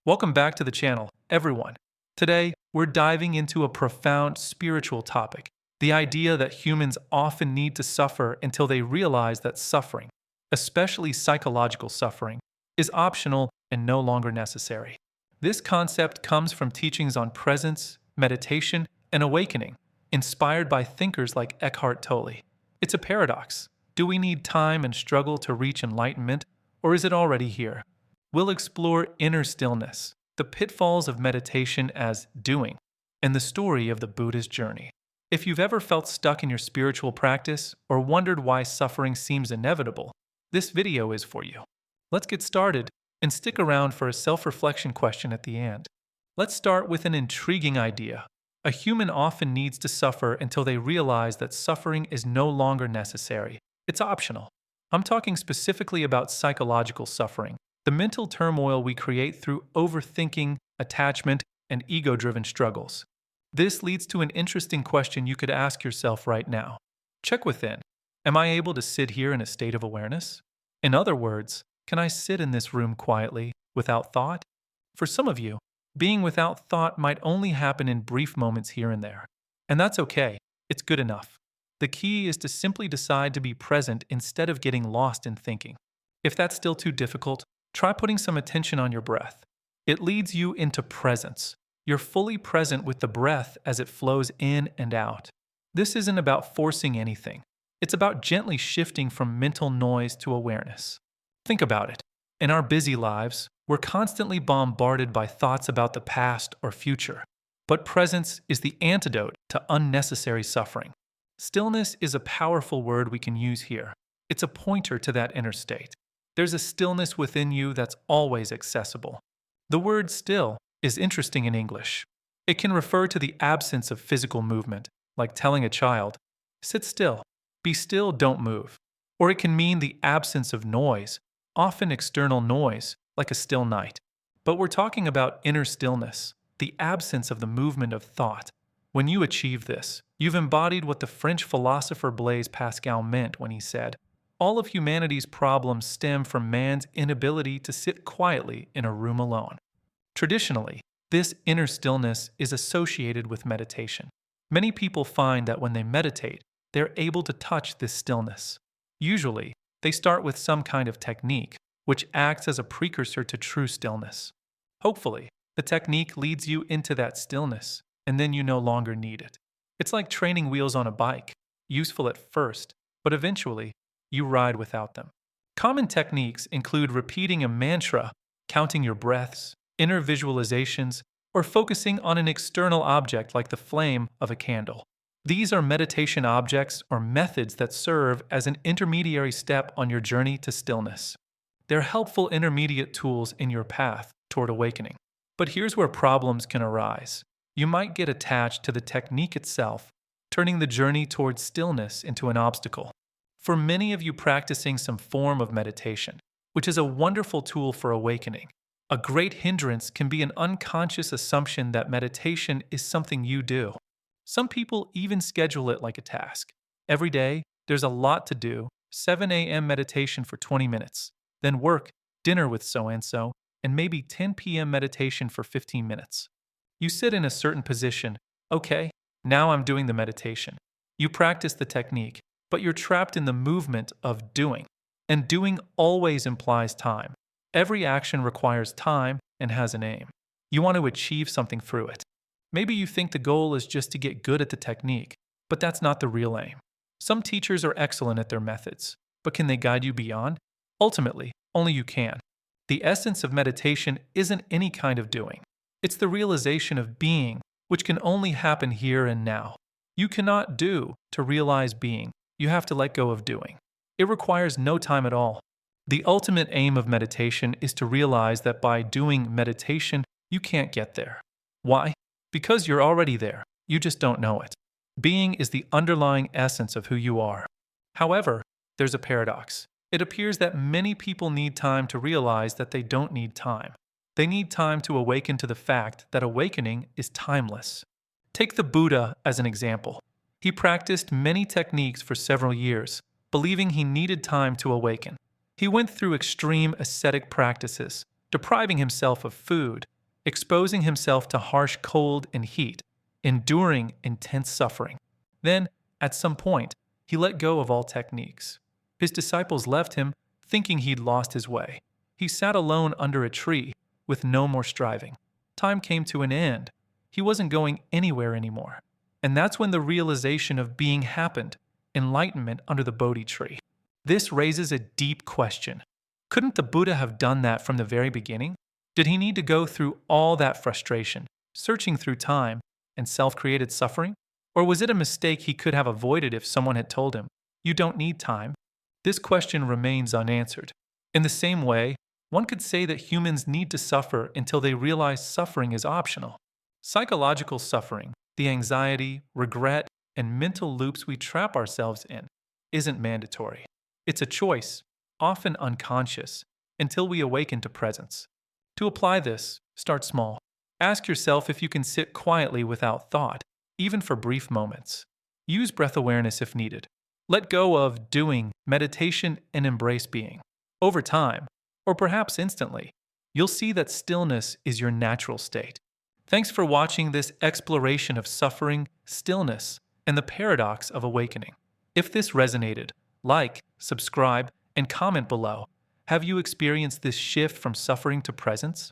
Welcome back to the channel, everyone. Today, we're diving into a profound spiritual topic, the idea that humans often need to suffer until they realize that suffering, especially psychological suffering, is optional and no longer necessary. This concept comes from teachings on presence, meditation, and awakening, inspired by thinkers like Eckhart Tolle. It's a paradox. Do we need time and struggle to reach enlightenment, or is it already here? We'll explore inner stillness, the pitfalls of meditation as doing, and the story of the Buddha's journey. If you've ever felt stuck in your spiritual practice or wondered why suffering seems inevitable, this video is for you. Let's get started and stick around for a self-reflection question at the end. Let's start with an intriguing idea. A human often needs to suffer until they realize that suffering is no longer necessary. It's optional. I'm talking specifically about psychological suffering, the mental turmoil we create through overthinking, attachment, and ego-driven struggles. This leads to an interesting question you could ask yourself right now. Check within. Am I able to sit here in a state of awareness? In other words, can I sit in this room quietly, without thought? For some of you, being without thought might only happen in brief moments here and there. And that's okay. It's good enough. The key is to simply decide to be present instead of getting lost in thinking. If that's still too difficult, try putting some attention on your breath. It leads you into presence. You're fully present with the breath as it flows in and out. This isn't about forcing anything. It's about gently shifting from mental noise to awareness. Think about it. In our busy lives, we're constantly bombarded by thoughts about the past or future. But presence is the antidote to unnecessary suffering. Stillness is a powerful word we can use here. It's a pointer to that inner state. There's a stillness within you that's always accessible. The word still is interesting in English. It can refer to the absence of physical movement, like telling a child, sit still, be still, don't move. Or it can mean the absence of noise, often external noise, like a still night. But we're talking about inner stillness, the absence of the movement of thought. When you achieve this, you've embodied what the French philosopher Blaise Pascal meant when he said, all of humanity's problems stem from man's inability to sit quietly in a room alone. Traditionally, this inner stillness is associated with meditation. Many people find that when they meditate, they're able to touch this stillness. Usually, they start with some kind of technique, which acts as a precursor to true stillness. Hopefully, the technique leads you into that stillness, and then you no longer need it. It's like training wheels on a bike, useful at first, but eventually, you ride without them. Common techniques include repeating a mantra, counting your breaths, inner visualizations, or focusing on an external object like the flame of a candle. These are meditation objects or methods that serve as an intermediary step on your journey to stillness. They're helpful intermediate tools in your path toward awakening. But here's where problems can arise. You might get attached to the technique itself, turning the journey towards stillness into an obstacle. For many of you practicing some form of meditation, which is a wonderful tool for awakening, a great hindrance can be an unconscious assumption that meditation is something you do. Some people even schedule it like a task. Every day, there's a lot to do, 7 a.m. meditation for 20 minutes, then work, dinner with so-and-so, and maybe 10 p.m. meditation for 15 minutes. You sit in a certain position. Okay, now I'm doing the meditation. You practice the technique, but you're trapped in the movement of doing. And doing always implies time. Every action requires time and has an aim. You want to achieve something through it. Maybe you think the goal is just to get good at the technique, but that's not the real aim. Some teachers are excellent at their methods, but can they guide you beyond? Ultimately, only you can. The essence of meditation isn't any kind of doing. It's the realization of being, which can only happen here and now. You cannot do to realize being. You have to let go of doing. It requires no time at all. The ultimate aim of meditation is to realize that by doing meditation, you can't get there. Why? Because you're already there. You just don't know it. Being is the underlying essence of who you are. However, there's a paradox. It appears that many people need time to realize that they don't need time. They need time to awaken to the fact that awakening is timeless. Take the Buddha as an example. He practiced many techniques for several years, believing he needed time to awaken. He went through extreme ascetic practices, depriving himself of food, exposing himself to harsh cold and heat, enduring intense suffering. Then, at some point, he let go of all techniques. His disciples left him, thinking he'd lost his way. He sat alone under a tree, with no more striving. Time came to an end. He wasn't going anywhere anymore. And that's when the realization of being happened, enlightenment under the Bodhi tree. This raises a deep question. Couldn't the Buddha have done that from the very beginning? Did he need to go through all that frustration, searching through time, and self-created suffering? Or was it a mistake he could have avoided if someone had told him, "You don't need time"? This question remains unanswered. In the same way, one could say that humans need to suffer until they realize suffering is optional. Psychological suffering, the anxiety, regret, and mental loops we trap ourselves in, isn't mandatory. It's a choice, often unconscious, until we awaken to presence. To apply this, start small. Ask yourself if you can sit quietly without thought, even for brief moments. Use breath awareness if needed. Let go of doing meditation and embrace being. Over time, or perhaps instantly, you'll see that stillness is your natural state. Thanks for watching this exploration of suffering, stillness, and the paradox of awakening. If this resonated, like, subscribe, and comment below. Have you experienced this shift from suffering to presence?